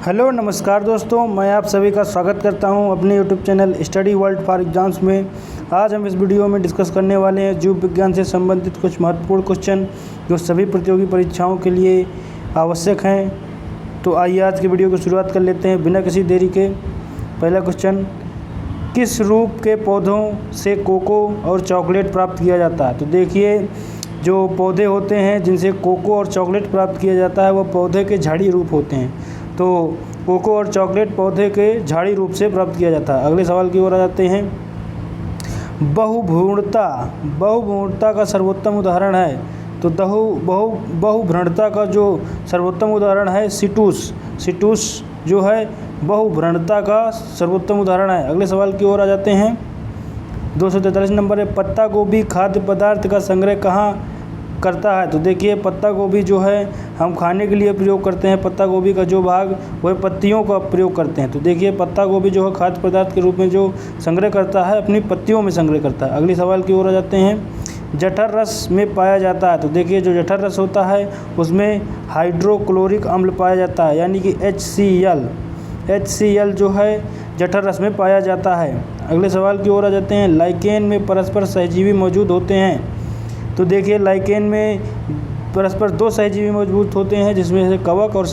Hello नमस्कार दोस्तों, मैं आप सभी का स्वागत करता हूं अपने YouTube channel study world for exams में। आज हम इस वीडियो में डिस्कस करने वाले हैं जीव विज्ञान से संबंधित कुछ महत्वपूर्ण क्वेश्चन जो सभी प्रतियोगी परीक्षाओं के लिए आवश्यक हैं। तो आइए आज की वीडियो की शुरुआत कर लेते हैं बिना किसी देरी के। पहला क्वेश्चन, किस रूप के पौधों से कोको और चॉकलेट प्राप्त किया जाता है? तो देखिए, जो पौधे होते हैं जिनसे कोको और चॉकलेट प्राप्त किया जाता है वह पौधे के झाड़ी रूप होते हैं। तो कोको और चॉकलेट पौधे के झाड़ी रूप से प्राप्त किया जाता है। अगले सवाल की ओर आ जाते हैं। बहुभ्रूणता का सर्वोत्तम उदाहरण है। तो बहुभ्रूणता का जो सर्वोत्तम उदाहरण है सिटूस जो है बहुभ्रूणता का सर्वोत्तम उदाहरण है। अगले सवाल की ओर आ जाते हैं। 243 नंबर है, पत्ता गोभी खाद्य पदार्थ का संग्रह कहाँ करता है? तो देखिए, पत्ता गोभी जो है हम खाने के लिए प्रयोग करते हैं। पत्ता गोभी का जो भाग वह पत्तियों का प्रयोग करते हैं। तो देखिए, पत्ता गोभी जो है खाद्य पदार्थ के रूप में जो संग्रह करता है अपनी पत्तियों में संग्रह करता है। अगले सवाल की ओर आ जाते हैं। जठर रस में पाया जाता है। तो देखिए, जो जठर रस होता है उसमें हाइड्रोक्लोरिक अम्ल पाया जाता है, यानी कि HCl जो है जठर रस में पाया जाता है। अगले सवाल की ओर आ जाते हैं। लाइकेन में परस्पर सहजीवी मौजूद होते हैं। तो देखिए, लाइकेन में परस्पर दो सहजीवी मौजूद होते हैं, जिसमें से कवक और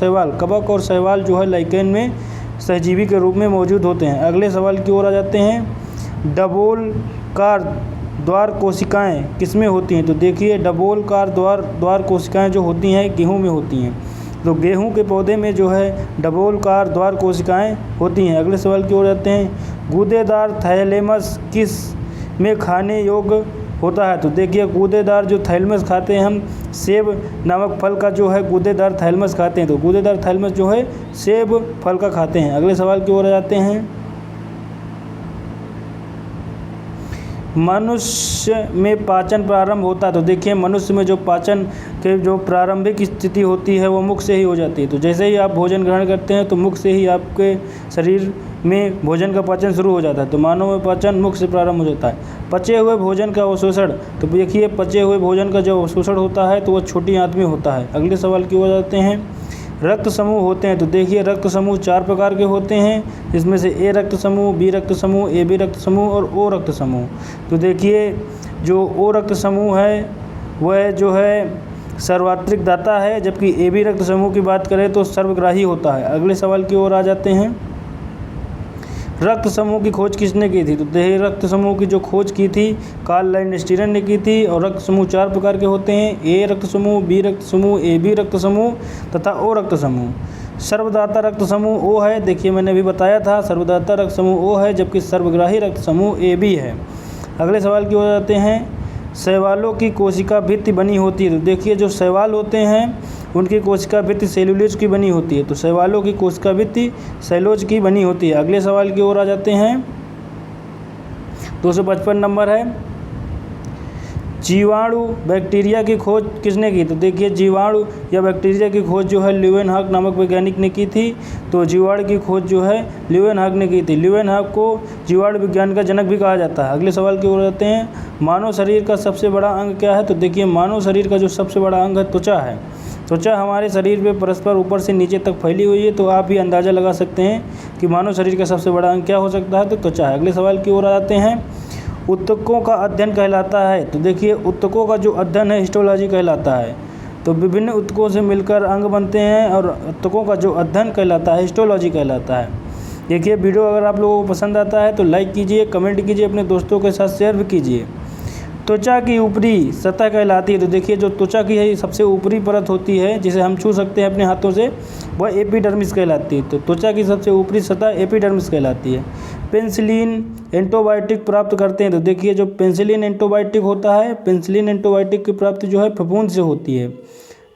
शैवाल जो है लाइकेन में सहजीवी के रूप में मौजूद होते हैं। अगले सवाल की ओर आ जाते हैं। डबोलकार द्वार कोशिकाएं किसमें होती हैं? तो देखिए, डबोलकार द्वार कोशिकाएं जो होती हैं गेहूं में होती हैं। तो गेहूं के पौधे में जो है डबोलकार द्वार कोशिकाएं होती हैं। अगले सवाल की ओर जाते हैं। गूदेदार थैलेमस किस में खाने योग्य होता है? तो देखिए, गूदेदार जो थैलेमस खाते हैं हम, सेब नामक फल का जो है गूदेदार थैलेमस खाते हैं। तो गूदेदार थैलेमस जो है सेब फल का खाते हैं। अगले सवाल की ओर आ जाते हैं। मनुष्य में पाचन प्रारंभ होता है। तो देखिए, मनुष्य में जो पाचन के जो प्रारंभिक स्थिति होती है वो मुख से ही हो जाती है। तो जैसे ही आप भोजन ग्रहण करते हैं तो मुख से ही आपके शरीर में भोजन का पाचन शुरू हो जाता है। तो मानव में पाचन मुख से प्रारंभ हो जाता है। पचे हुए भोजन का अवशोषण। तो देखिए, पचे हुए भोजन का जो अवशोषण होता है तो वह छोटी आंत में होता है। अगले सवाल की ओर जाते हैं। रक्त समूह होते हैं। तो देखिए, रक्त समूह 4 प्रकार के होते हैं, जिसमें से ए रक्त समूह, बी रक्त समूह, AB रक्त समूह और O रक्त समूह। तो देखिए, जो O रक्त समूह है वह जो है सर्वात्रिक दाता है, जबकि AB रक्त समूह की बात करें तो सर्वग्राही होता है। अगले सवाल की ओर आ जाते हैं। रक्त समूह की खोज किसने की थी? तो देखिए, रक्त समूह की जो खोज की थी कार्ल लाइनस्टीरन ने की थी। और रक्त समूह 4 प्रकार के होते हैं, A रक्त समूह, B रक्त समूह, AB रक्त समूह तथा O रक्त समूह। सर्वदाता रक्त समूह O है। देखिए, मैंने अभी बताया था सर्वदाता रक्त समूह O है, जबकि सर्वग्राही रक्त समूह AB है। अगले सवाल की ओर जाते हैं। शैवालों की कोशिका भित्ति बनी होती है। तो देखिए, जो शैवाल होते हैं उनकी कोशिका भित्ति सेलुलोज की बनी होती है। तो शैवालों की कोशिका भित्ति सेलुलोज की बनी होती है। अगले सवाल की ओर आ जाते हैं। 255 नंबर है, जीवाणु बैक्टीरिया की खोज किसने की? तो देखिए, जीवाणु या बैक्टीरिया की खोज जो है ल्यूवेनहॉक नामक वैज्ञानिक ने की थी। तो जीवाणु की खोज जो है ल्यूवेनहॉक ने की थी। ल्यूवेनहॉक को जीवाणु विज्ञान का जनक भी कहा जाता है। अगले सवाल की ओर जाते हैं। मानव शरीर का सबसे बड़ा अंग क्या है? तो देखिए, मानव शरीर का जो सबसे बड़ा अंग है त्वचा है। त्वचा हमारे शरीर पे परस्पर ऊपर से नीचे तक फैली हुई है। तो आप भी अंदाज़ा लगा सकते हैं कि मानव शरीर का सबसे बड़ा अंग क्या हो सकता है? तो त्वचा है। अगले सवाल की ओर आ जाते हैं। ऊतकों का अध्ययन कहलाता है। तो देखिए, ऊतकों का जो अध्ययन है हिस्टोलॉजी कहलाता है। तो विभिन्न ऊतकों से मिलकर अंग बनते हैं और ऊतकों का जो अध्ययन कहलाता है हिस्टोलॉजी कहलाता है। देखिए, वीडियो अगर आप लोगों को पसंद आता है तो लाइक कीजिए, कमेंट कीजिए, अपने दोस्तों के साथ शेयर भी कीजिए। त्वचा की ऊपरी सतह कहलाती है। तो देखिए, जो त्वचा की है सबसे ऊपरी परत होती है जिसे हम छू सकते हैं अपने हाथों से, वह एपिडर्मिस कहलाती है। तो त्वचा की सबसे ऊपरी सतह एपिडर्मिस कहलाती है। पेनिसिलिन एंटीबायोटिक प्राप्त करते हैं। तो देखिए, जो पेनिसिलिन एंटीबायोटिक होता है, पेनिसिलिन एंटीबायोटिक की प्राप्ति जो है फफूंद से होती है।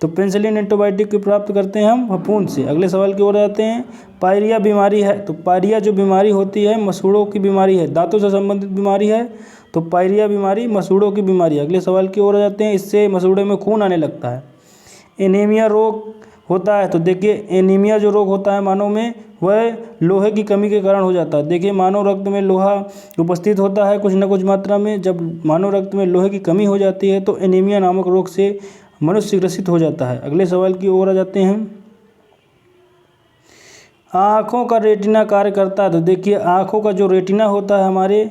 तो पेनिसिलिन एंटीबायोटिक की प्राप्त करते हैं हम फफूंद से। अगले सवाल की ओर आते हैं। पायरिया बीमारी है। तो पायरिया जो बीमारी होती है मसूड़ों की बीमारी है, दांतों से संबंधित बीमारी है। तो पायरिया बीमारी मसूड़ों की बीमारी। अगले सवाल की ओर आ जाते हैं। इससे मसूड़े में खून आने लगता है। एनीमिया रोग होता है। तो देखिए, एनीमिया जो रोग होता है मानव में वह लोहे की कमी के कारण हो जाता है। देखिए, मानव रक्त में लोहा उपस्थित होता है कुछ न कुछ मात्रा में। जब मानव रक्त में लोहे की कमी हो जाती है तो एनीमिया नामक रोग से मनुष्य ग्रसित हो जाता है। अगले सवाल की ओर आ जाते हैं। आँखों का रेटिना कार्य करता है। तो देखिए आँखों का जो रेटिना होता है हमारे,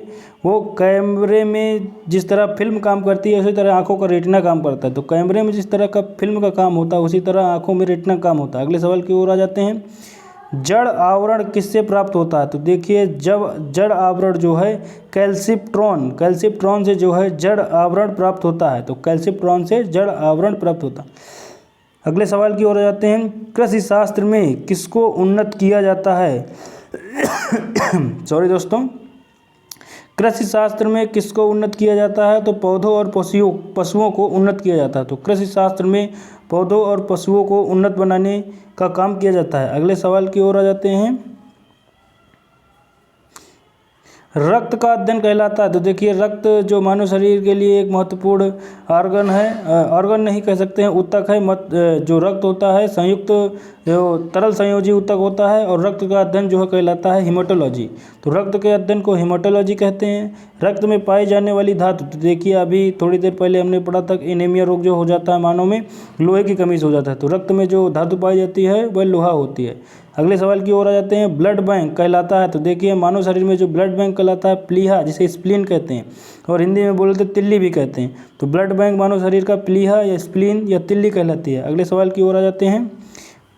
वो कैमरे में जिस तरह फिल्म काम करती है उसी तरह आँखों का रेटिना काम करता है। तो कैमरे में जिस तरह का फिल्म का काम होता है उसी तरह आँखों में रेटिना काम होता है। अगले सवाल की ओर आ जाते हैं। जड़ आवरण किससे प्राप्त होता है? तो देखिए जब जड़ आवरण जो है कैल्सिप्ट्रॉन से जो है जड़ आवरण प्राप्त होता है। तो कैल्सिप्ट्रॉन से जड़ आवरण प्राप्त होता है। अगले सवाल की ओर आ जाते हैं। कृषि शास्त्र में किसको उन्नत किया जाता है? सॉरी दोस्तों, कृषि शास्त्र में किसको उन्नत किया जाता है? तो पौधों और पशुओं को उन्नत किया जाता है। तो कृषि शास्त्र में पौधों और पशुओं को उन्नत बनाने का काम किया जाता है। अगले सवाल की ओर आ जाते हैं। रक्त का अध्ययन कहलाता है। तो देखिए रक्त जो मानव शरीर के लिए एक महत्वपूर्ण ऑर्गन है, ऑर्गन नहीं कह सकते हैं, ऊतक है। जो रक्त होता है संयुक्त जो तरल संयोजी ऊतक होता है, और रक्त का अध्ययन जो है कहलाता है हीमेटोलॉजी। तो रक्त के अध्ययन को हीमेटोलॉजी कहते हैं। रक्त में पाई जाने वाली धातु, तो देखिए अभी थोड़ी देर पहले हमने पढ़ा था कि एनीमिया रोग जो हो जाता है मानव में, लोहे की कमी से हो जाता है। तो रक्त में जो धातु पाई जाती है वह लोहा होती है। अगले सवाल की ओर आ जाते हैं। ब्लड बैंक कहलाता है। तो देखिए मानव शरीर में जो ब्लड बैंक कहलाता है प्लीहा, जिसे स्प्लीन कहते हैं, और हिंदी में बोलते तिल्ली भी कहते हैं। तो ब्लड बैंक मानव शरीर का प्लीहा या स्प्लीन या तिल्ली कहलाती है। अगले सवाल की ओर आ जाते हैं।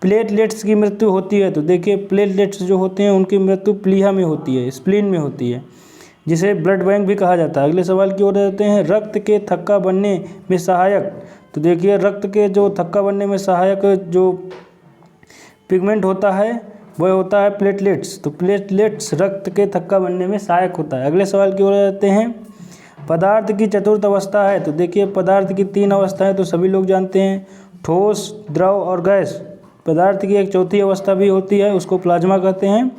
प्लेटलेट्स की मृत्यु होती है। तो देखिए प्लेटलेट्स जो होते हैं उनकी मृत्यु प्लीहा में होती है, स्प्लीन में होती है, जिसे ब्लड बैंक भी कहा जाता है। अगले सवाल की ओर आ जाते हैं। रक्त के थक्का बनने में सहायक, तो देखिए रक्त के जो थक्का बनने में सहायक जो पिगमेंट होता है वह होता है प्लेटलेट्स। तो प्लेटलेट्स रक्त के थक्का बनने में सहायक होता है। अगले सवाल की ओर आ जाते हैं। पदार्थ की चतुर्थ अवस्था है। तो देखिए पदार्थ की 3 अवस्थाएं तो सभी लोग जानते हैं, ठोस, द्रव और गैस। पदार्थ की एक चौथी अवस्था भी होती है, उसको प्लाज्मा कहते हैं।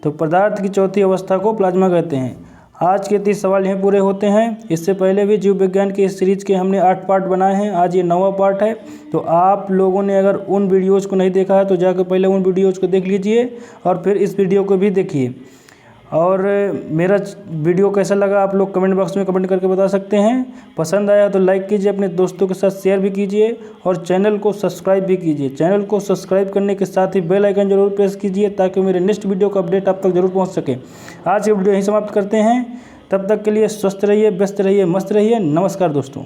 तो पदार्थ की चौथी अवस्था को प्लाज्मा कहते हैं। आज के 30 सवाल यहीं पूरे होते हैं। इससे पहले भी जीव विज्ञान के इस सीरीज़ के हमने 8 पार्ट बनाए हैं, आज ये 9वां पार्ट है। तो आप लोगों ने अगर उन वीडियोज़ को नहीं देखा है तो जाकर पहले उन वीडियोज़ को देख लीजिए और फिर इस वीडियो को भी देखिए। और मेरा वीडियो कैसा लगा आप लोग कमेंट बॉक्स में कमेंट करके बता सकते हैं। पसंद आया तो लाइक कीजिए, अपने दोस्तों के साथ शेयर भी कीजिए और चैनल को सब्सक्राइब भी कीजिए। चैनल को सब्सक्राइब करने के साथ ही बेल आइकन जरूर प्रेस कीजिए ताकि मेरे नेक्स्ट वीडियो का अपडेट आप तक जरूर पहुंच सके। आज की वीडियो यहीं समाप्त करते हैं। तब तक के लिए स्वस्थ रहिए, व्यस्त रहिए, मस्त रहिए। नमस्कार दोस्तों।